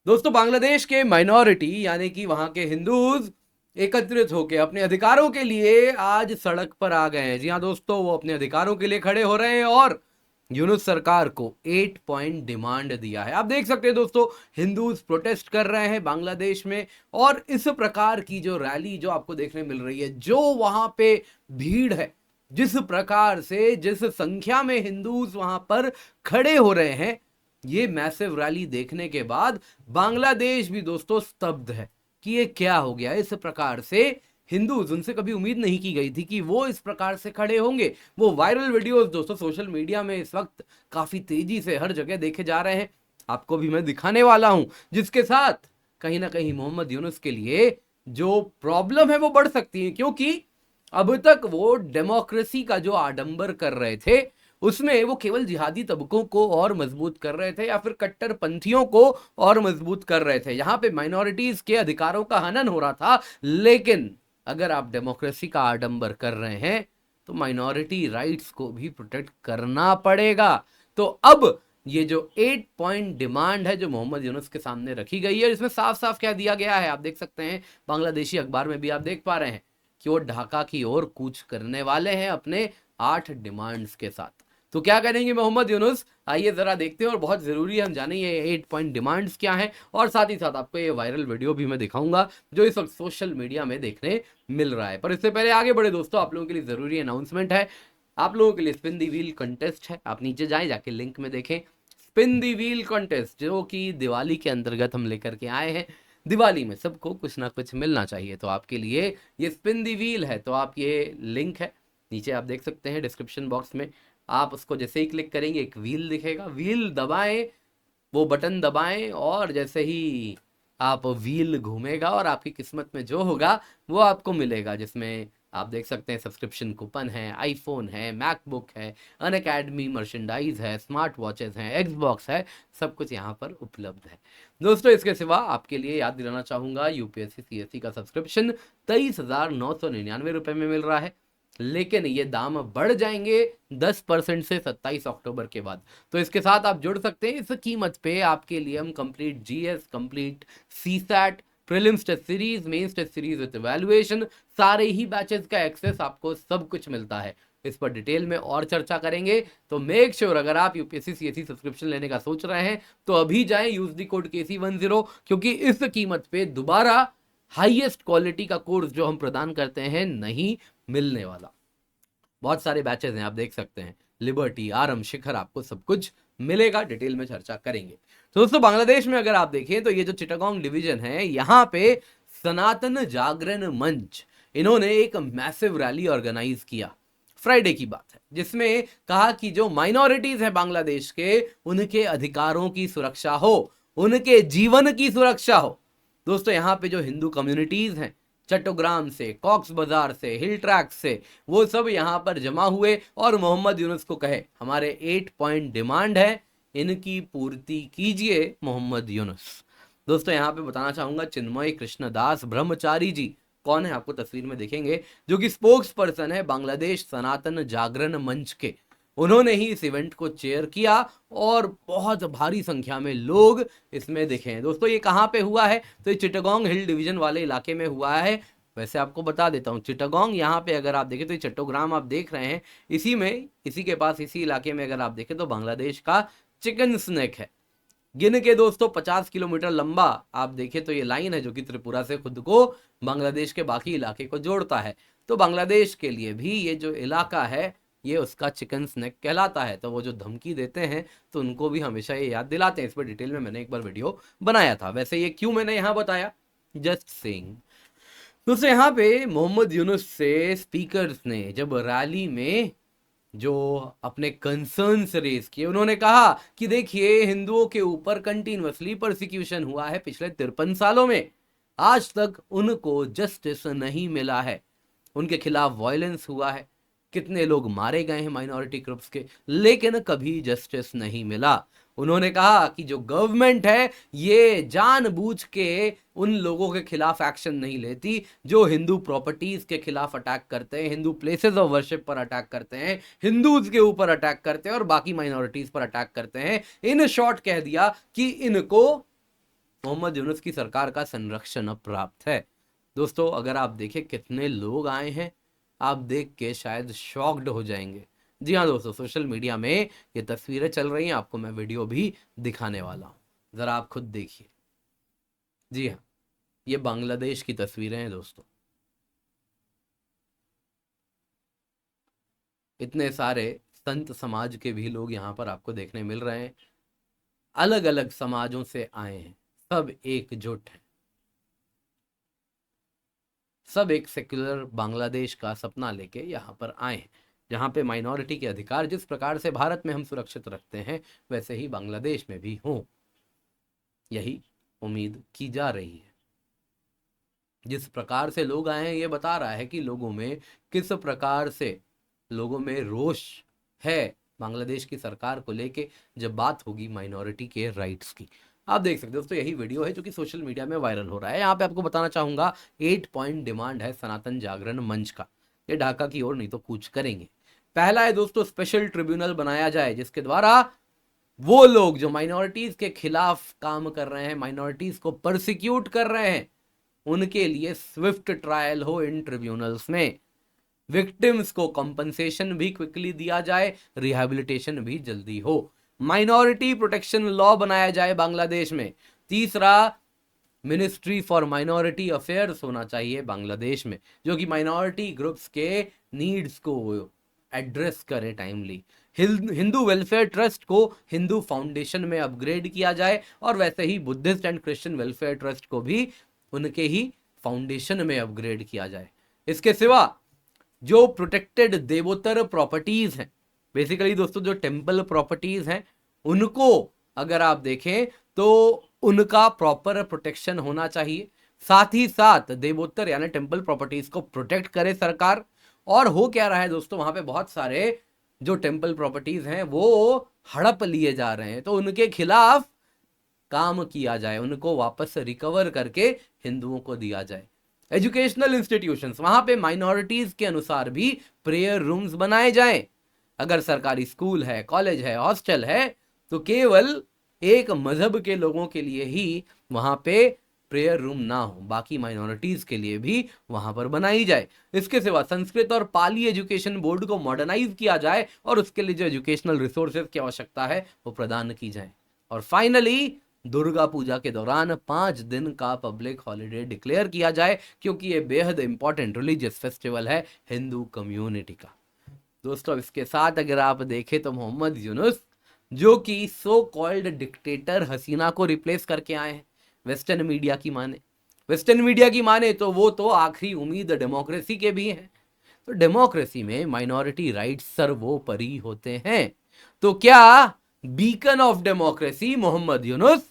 दोस्तों बांग्लादेश के माइनॉरिटी यानी कि वहां के हिंदूज एकत्रित होकर अपने अधिकारों के लिए आज सड़क पर आ गए हैं। जी हाँ दोस्तों, वो अपने अधिकारों के लिए खड़े हो रहे हैं और यूनुस सरकार को 8 पॉइंट डिमांड दिया है। आप देख सकते हैं दोस्तों, हिंदूज प्रोटेस्ट कर रहे हैं बांग्लादेश में और इस प्रकार की जो रैली जो आपको देखने मिल रही है, जो वहां पे भीड़ है, जिस प्रकार से जिस संख्या में हिंदूज वहां पर खड़े हो रहे हैं, ये मैसिव रैली देखने के बाद बांग्लादेश भी दोस्तों स्तब्ध है कि ये क्या हो गया। इस प्रकार से हिंदूज, उनसे कभी उम्मीद नहीं की गई थी कि वो इस प्रकार से खड़े होंगे। वो वायरल वीडियोस दोस्तों सोशल मीडिया में इस वक्त काफी तेजी से हर जगह देखे जा रहे हैं। आपको भी मैं दिखाने वाला हूं, जिसके साथ कहीं ना कहीं मोहम्मद यूनुस के लिए जो प्रॉब्लम है वो बढ़ सकती है, क्योंकि अब तक वो डेमोक्रेसी का जो आडंबर कर रहे थे उसमें वो केवल जिहादी तबकों को और मजबूत कर रहे थे या फिर कट्टरपंथियों को और मजबूत कर रहे थे। यहां पे माइनॉरिटीज के अधिकारों का हनन हो रहा था। लेकिन अगर आप डेमोक्रेसी का आडंबर कर रहे हैं तो माइनॉरिटी राइट्स को भी प्रोटेक्ट करना पड़ेगा। तो अब ये जो 8 पॉइंट डिमांड है जो मोहम्मद यूनुस के सामने रखी गई है, इसमें साफ साफ क्या दिया गया है आप देख सकते हैं। बांग्लादेशी अखबार में भी आप देख पा रहे हैं कि वो ढाका की ओर कूच करने वाले हैं अपने 8 डिमांड्स के साथ। तो क्या करेंगे मोहम्मद यूनुस, आइए जरा देखते हैं। और बहुत जरूरी है हम जाने ये 8 पॉइंट डिमांड्स क्या हैं, और साथ ही साथ आपको ये वायरल वीडियो भी मैं दिखाऊंगा जो इस वक्त सोशल मीडिया में देखने मिल रहा है। पर इससे पहले आगे बढ़े दोस्तों, आप लोगों के लिए जरूरी अनाउंसमेंट है। आप लोगों के लिए स्पिन दी व्हील कंटेस्ट है, आप नीचे जाएं, जाके लिंक में देखें। स्पिन दी व्हील कंटेस्ट जो कि दिवाली के अंतर्गत हम लेकर के आए हैं। दिवाली में सबको कुछ ना कुछ मिलना चाहिए, तो आपके लिए ये स्पिन दी व्हील है। तो आप ये लिंक है नीचे आप देख सकते हैं डिस्क्रिप्शन बॉक्स में, आप उसको जैसे ही क्लिक करेंगे एक व्हील दिखेगा, व्हील दबाएं, वो बटन दबाएं और जैसे ही आप व्हील घूमेगा और आपकी किस्मत में जो होगा वो आपको मिलेगा। जिसमें आप देख सकते हैं सब्सक्रिप्शन कूपन है, आईफोन है, मैकबुक है, अनअकैडमी मर्चेंडाइज है, स्मार्ट वॉचेस हैं, एक्सबॉक्स है, सब कुछ यहाँ पर उपलब्ध है दोस्तों। इसके सिवा आपके लिए याद दिलाना चाहूंगा, यूपीएससी सीएससी का सब्सक्रिप्शन 23,999 रुपए में मिल रहा है। लेकिन ये दाम बढ़ जाएंगे 10% से 27 अक्टूबर के बाद। तो इसके साथ आप जुड़ सकते हैं। इस कीमत पे आपके लिए हम complete GS, complete CSAT, prelims test series, mains test series with evaluation, सारे ही बैचेस का एक्सेस आपको सब कुछ मिलता है। इस पर डिटेल में और चर्चा करेंगे। तो मेक श्योर अगर आप यूपीएससी सीएससी सब्सक्रिप्शन लेने का सोच रहे हैं तो अभी जाएं, यूज द कोड KC10, क्योंकि इस कीमत पे दोबारा हाईएस्ट क्वालिटी का कोर्स जो हम प्रदान करते हैं नहीं मिलने वाला। बहुत सारे बैचेस हैं आप देख सकते हैं, लिबर्टी, आरम, शिखर, आपको सब कुछ मिलेगा। डिटेल में चर्चा करेंगे। तो दोस्तों बांग्लादेश में अगर आप देखें तो ये जो चिटागोंग डिवीजन है, यहाँ पे सनातन जागरण मंच, इन्होंने एक मैसिव रैली ऑर्गेनाइज किया। फ्राइडे की बात है, जिसमें कहा कि जो माइनॉरिटीज है बांग्लादेश के, उनके अधिकारों की सुरक्षा हो, उनके जीवन की सुरक्षा हो। दोस्तों यहाँ पे जो हिंदू कम्युनिटीज हैं, चट्टग्राम से, कॉक्स बाजार से, हिल ट्रैक से, वो सब यहाँ पर जमा हुए और मोहम्मद यूनुस को कहे हमारे 8 पॉइंट डिमांड है, इनकी पूर्ति कीजिए मोहम्मद यूनुस। दोस्तों यहाँ पे बताना चाहूंगा, चिन्मय कृष्णदास ब्रह्मचारी जी कौन है आपको तस्वीर में देखेंगे, जो कि स्पोक्स पर्सन है बांग्लादेश सनातन जागरण मंच के। उन्होंने ही इस इवेंट को चेयर किया और बहुत भारी संख्या में लोग इसमें दिखे हैं। दोस्तों ये कहाँ पे हुआ है, तो ये चिटागोंग हिल डिवीजन वाले इलाके में हुआ है। वैसे आपको बता देता हूँ, चिटागोंग यहाँ पे अगर आप देखें तो ये चट्टोग्राम आप देख रहे हैं, इसी में, इसी के पास, इसी इलाके में अगर आप देखें तो बांग्लादेश का चिकन स्नेक है। गिन के दोस्तों 50 किलोमीटर लंबा आप देखें तो ये लाइन है जो कि त्रिपुरा से खुद को बांग्लादेश के बाकी इलाके को जोड़ता है। तो बांग्लादेश के लिए भी ये जो इलाका है ये उसका चिकन स्नैक कहलाता है। तो वो जो धमकी देते हैं तो उनको भी हमेशा ये याद दिलाते हैं। इस पर डिटेल में मैंने एक बार वीडियो बनाया था। वैसे ये क्यों मैंने यहाँ बताया, जस्ट सेइंग। दोस्तों यहाँ पे मोहम्मद यूनुस से स्पीकर्स ने जब रैली में जो अपने कंसर्न्स रेज किए, उन्होंने कहा कि देखिए हिंदुओं के ऊपर कंटिन्यूअसली परसिक्यूशन हुआ है पिछले 53 सालों में, आज तक उनको जस्टिस नहीं मिला है, उनके खिलाफ वायलेंस हुआ है, कितने लोग मारे गए हैं माइनॉरिटी ग्रुप्स के, लेकिन कभी जस्टिस नहीं मिला। उन्होंने कहा कि जो गवर्नमेंट है ये जानबूझ के उन लोगों के खिलाफ एक्शन नहीं लेती जो हिंदू प्रॉपर्टीज के खिलाफ अटैक करते हैं, हिंदू प्लेसेस ऑफ वर्शिप पर अटैक करते हैं, हिंदूज के ऊपर अटैक करते हैं और बाकी माइनॉरिटीज पर अटैक करते हैं। इन शॉर्ट कह दिया कि इनको मोहम्मद यूनुस की सरकार का संरक्षण अब प्राप्त है। दोस्तों अगर आप देखें कितने लोग आए हैं, आप देख के शायद शॉक्ड हो जाएंगे। जी हाँ दोस्तों, सोशल मीडिया में ये तस्वीरें चल रही हैं, आपको मैं वीडियो भी दिखाने वाला हूँ, जरा आप खुद देखिए। जी हाँ, ये बांग्लादेश की तस्वीरें हैं दोस्तों। इतने सारे संत समाज के भी लोग यहाँ पर आपको देखने मिल रहे हैं, अलग अलग समाजों से आए हैं, सब एकजुट हैं, सब एक सेक्युलर बांग्लादेश का सपना लेके यहाँ पर आए हैं, जहाँ पे माइनॉरिटी के अधिकार जिस प्रकार से भारत में हम सुरक्षित रखते हैं वैसे ही बांग्लादेश में भी हों, यही उम्मीद की जा रही है। जिस प्रकार से लोग आए हैं ये बता रहा है कि लोगों में किस प्रकार से लोगों में रोष है बांग्लादेश की सरकार को लेके जब बात होगी माइनॉरिटी के राइट्स की। आप देख सकते हो दोस्तों, यही वीडियो है जो कि सोशल मीडिया में वायरल हो रहा है। यहाँ पे आपको बताना चाहूंगा 8 पॉइंट डिमांड है सनातन जागरण मंच का, ये ढाका की ओर नहीं तो कूच करेंगे। पहला है दोस्तों, स्पेशल ट्रिब्यूनल बनाया जाए जिसके द्वारा वो लोग जो माइनॉरिटीज के खिलाफ काम कर रहे हैं, माइनॉरिटीज को परसिक्यूट कर रहे हैं, उनके लिए स्विफ्ट ट्रायल हो इन ट्रिब्यूनल्स में, विक्टिम्स को कंपनसेशन भी क्विकली दिया जाए, रिहैबिलिटेशन भी जल्दी हो, माइनॉरिटी प्रोटेक्शन लॉ बनाया जाए बांग्लादेश में। तीसरा, मिनिस्ट्री फॉर माइनॉरिटी अफेयर्स होना चाहिए बांग्लादेश में, जो कि माइनॉरिटी ग्रुप्स के नीड्स को एड्रेस करे टाइमली। हिंदू वेलफेयर ट्रस्ट को हिंदू फाउंडेशन में अपग्रेड किया जाए और वैसे ही Buddhist and Christian welfare trust को भी उनके ही फाउंडेशन में अपग्रेड किया जाए। इसके सिवा जो प्रोटेक्टेड देवोत्तर प्रॉपर्टीज हैं, बेसिकली दोस्तों जो टेम्पल प्रॉपर्टीज हैं, उनको अगर आप देखें तो उनका प्रॉपर प्रोटेक्शन होना चाहिए। साथ ही साथ देवोत्तर यानी टेम्पल प्रॉपर्टीज को प्रोटेक्ट करे सरकार। और हो क्या रहा है दोस्तों, वहां पे बहुत सारे जो टेम्पल प्रॉपर्टीज हैं वो हड़प लिए जा रहे हैं, तो उनके खिलाफ काम किया जाए, उनको वापस रिकवर करके हिंदुओं को दिया जाए। एजुकेशनल इंस्टीट्यूशंस, वहां पे माइनॉरिटीज के अनुसार भी प्रेयर रूम्स बनाए जाएं। अगर सरकारी स्कूल है, कॉलेज है, हॉस्टल है, तो केवल एक मजहब के लोगों के लिए ही वहां पे प्रेयर रूम ना हो, बाकी माइनॉरिटीज के लिए भी वहां पर बनाई जाए। इसके सिवा संस्कृत और पाली एजुकेशन बोर्ड को मॉडर्नाइज किया जाए और उसके लिए जो एजुकेशनल रिसोर्सेज की आवश्यकता है वो प्रदान की जाए। और फाइनली दुर्गा पूजा के दौरान 5 दिन का पब्लिक हॉलिडे डिक्लेयर किया जाए, क्योंकि ये बेहद इंपॉर्टेंट रिलीजियस फेस्टिवल है हिंदू कम्युनिटी का। दोस्तों इसके साथ अगर आप देखें तो मोहम्मद यूनुस जो कि सो कॉल्ड डिक्टेटर हसीना को रिप्लेस करके आए हैं, वेस्टर्न मीडिया की माने तो वो तो आखिरी उम्मीद डेमोक्रेसी के भी हैं। तो डेमोक्रेसी में माइनॉरिटी राइट्स सर्वोपरि होते हैं। तो क्या beacon of democracy Muhammad Yunus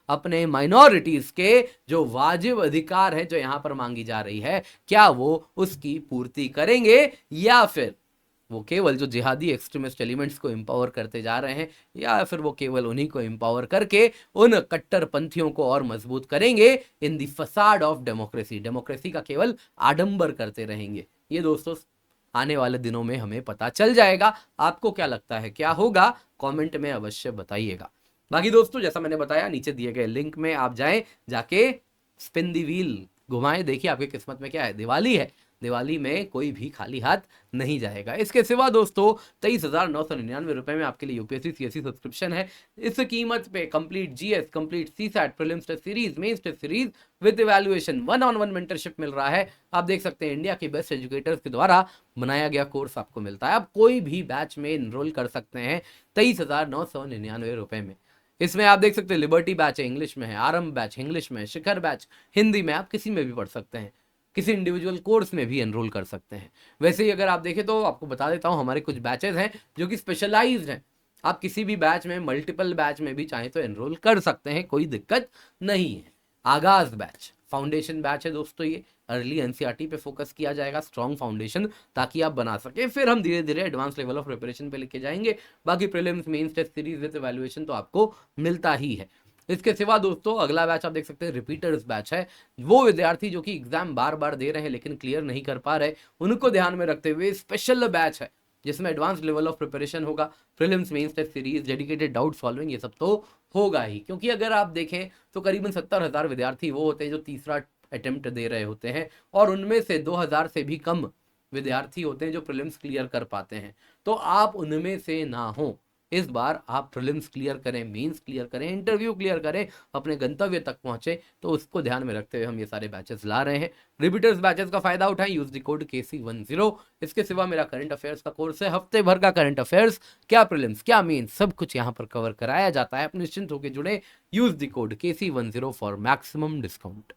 अपने माइनॉरिटीज के जो वाजिब अधिकार है जो यहां पर मांगी जा रही है, क्या वो उसकी पूर्ति करेंगे, या फिर वो केवल जो जिहादी एक्सट्रीमिस्ट एलिमेंट्स को एम्पावर करते जा रहे हैं, या फिर वो केवल उन्हीं को एम्पावर करके उन कट्टरपंथियों को और मजबूत करेंगे इन दी फसाड ऑफ डेमोक्रेसी का केवल आडंबर करते रहेंगे। ये दोस्तों आने वाले दिनों में हमें पता चल जाएगा। आपको क्या लगता है क्या होगा, कमेंट में अवश्य बताइएगा। बाकी दोस्तों जैसा मैंने बताया, नीचे दिए गए लिंक में आप जाएं, जाके स्पिन दी व्हील घुमाएं, देखिए आपकी किस्मत में क्या है। दिवाली है, दिवाली में कोई भी खाली हाथ नहीं जाएगा। इसके सिवा दोस्तों 23,999 रुपए में आपके लिए यूपीएससी सीएससी सब्सक्रिप्शन है। इस कीमत पे complete GS, complete CSAT, prelims test series, mains test series with evaluation, 1-on-1 mentorship मिल रहा है। आप देख सकते हैं इंडिया के बेस्ट एजुकेटर्स के द्वारा बनाया गया कोर्स आपको मिलता है। आप कोई भी बैच में एनरोल कर सकते हैं 23,999 रुपए में। इसमें आप देख सकते हैं लिबर्टी बैच है, इंग्लिश में है, आरंभ बैच इंग्लिश में है, शिखर बैच हिंदी में, आप किसी में भी पढ़ सकते हैं, किसी इंडिविजुअल कोर्स में भी एनरोल कर सकते हैं। वैसे ही अगर आप देखें तो आपको बता देता हूं, हमारे कुछ बैचेस हैं जो कि स्पेशलाइज्ड हैं। आप किसी भी बैच में, मल्टीपल बैच में भी चाहें तो एनरोल कर सकते हैं, कोई दिक्कत नहीं है। आगाज बैच फाउंडेशन बैच है दोस्तों, ये अर्ली एनसीईआरटी पे फोकस किया जाएगा, स्ट्रॉन्ग फाउंडेशन ताकि आप बना सके। फिर हम धीरे धीरे एडवांस लेवल ऑफ प्रिपरेशन पे लेके जाएंगे। बाकी prelims, mains test series with evaluation तो आपको मिलता ही है। इसके सिवा दोस्तों अगला बैच आप देख सकते हैं रिपीटर्स बैच है। वो विद्यार्थी जो कि एग्जाम बार बार दे रहे हैं लेकिन क्लियर नहीं कर पा रहे, उनको ध्यान में रखते हुए स्पेशल बैच है जिसमें एडवांस लेवल ऑफ प्रिपरेशन होगा, prelims, mains, test series, dedicated doubt solving, ये सब तो होगा ही। क्योंकि अगर आप देखें तो करीबन 70,000 विद्यार्थी वो होते हैं जो तीसरा अटेम्प्ट दे रहे होते हैं, और उनमें से 2,000 से भी कम विद्यार्थी होते हैं जो प्रीलिम्स क्लियर कर पाते हैं। तो आप उनमें से ना हो, इस बार आप प्रीलिम्स क्लियर करें, मेंस क्लियर करें, इंटरव्यू क्लियर करें, अपने गंतव्य तक पहुंचे। तो उसको ध्यान में रखते हुए हम ये सारे बैचेस ला रहे हैं। रिपीटर्स बैचेस का फायदा उठाएं, यूज द कोड KC10। इसके सिवा मेरा करंट अफेयर्स का कोर्स है, हफ्ते भर का करंट अफेयर्स, क्या प्रीलिम्स क्या मेंस, सब कुछ यहाँ पर कवर कराया जाता है। आप निश्चिंत होकर जुड़े, use the code KC10 for maximum discount.